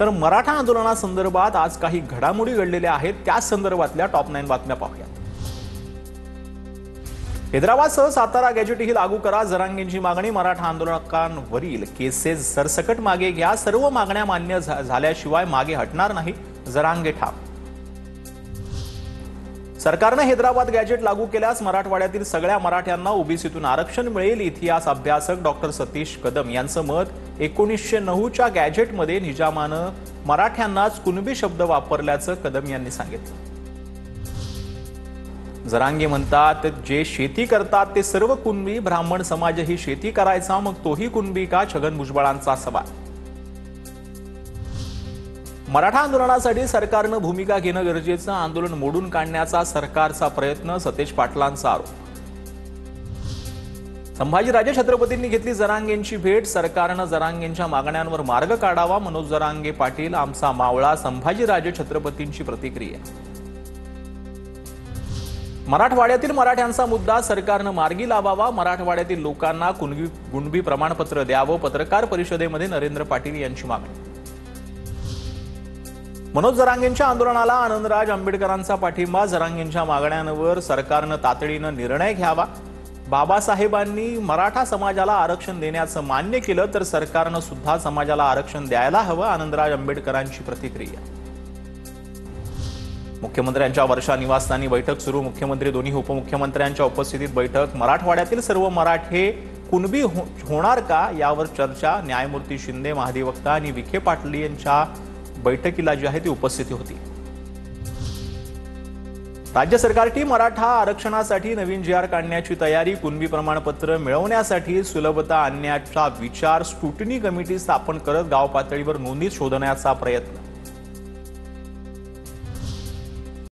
तर मराठा आंदोलनासंदर्भात आज काही घडामोडी घडलेल्या आहेत, त्या संदर्भातल्या टॉप 9 बातम्या पाहूया। हैदराबादसह सातारा गॅजेटही लागू करा, जरांगेंची मागणी। मराठा आंदोलकांवरील केसेस सरसकट मागे घ्या, सर्व मागण्या मान्य झाल्याशिवाय मागे हटणार नाही, जरांगे ठाम। सरकारने हैदराबाद गॅजेट लागू केल्यास मराठवाड्यातील सगळ्या मराठ्यांना ओबीसीतून आरक्षण मिळेल। इतिहास अभ्यासक डॉक्टर सतीश कदम यांचं मत। 1909च्या गॅजेटमध्ये निजामानं मराठ्यांनाच कुणबी शब्द वापरल्याचं कदम यांनी सांगितलं। जरांगे म्हणतात, जे शेती करतात ते सर्व कुणबी, ब्राह्मण समाजही शेती करायचा, मग तोही कुणबी का? छगन भुजबळांचा सवाल। मराठा आंदोलनासाठी सरकारनं भूमिका घेणं गरजेचं, आंदोलन मोडून काढण्याचा सरकारचा प्रयत्न, सतेज पाटलांचा आरोप। संभाजीराजे छत्रपतींनी घेतली जरांगेंची भेट, सरकारनं जरांगेंच्या मागण्यांवर मार्ग काढावा, मनोज जरांगे पाटील आमचा मावळा। संभाजीराजे छत्रपतींची प्रतिक्रिया। मराठवाड्यातील मराठ्यांचा मुद्दा सरकारनं मार्गी लावावा, मराठवाड्यातील लोकांना कुणबी प्रमाणपत्र द्यावं, पत्रकार परिषदेमध्ये नरेंद्र पाटील यांची मागणी। मनोज जरांगेंच्या आंदोलनाला आनंदराज आंबेडकरांचा पाठिंबा, जरांगेंच्या मागण्यांवर सरकारनं तातडीनं निर्णय घ्यावा। बाबासाहेबांनी मराठा समाजाला आरक्षण देण्याचं मान्य केलं तर सरकारनं सुद्धा समाजाला आरक्षण द्यायला हवं, आनंदराज आंबेडकरांची प्रतिक्रिया। मुख्यमंत्र्यांच्या वर्षा निवासस्थानी बैठक सुरू, मुख्यमंत्री दोन्ही उपमुख्यमंत्र्यांच्या उपस्थितीत बैठक। मराठवाड्यातील सर्व मराठे कुणबी होणार का यावर चर्चा, न्यायमूर्ती शिंदे, महाधिवक्ता आणि विखे पाटील यांच्या बैठकीला जी आहे ती उपस्थिती होती। राज्य सरकारची मराठा आरक्षणासाठी नवीन जी.आर. काढण्याची तयारी, कुणबी प्रमाणपत्र मिळवण्यासाठी सुलभता आणण्याचा विचार, स्क्रुटिनी कमिटी स्थापन करत गाव पातळीवर नोंदी शोधण्याचा प्रयत्न।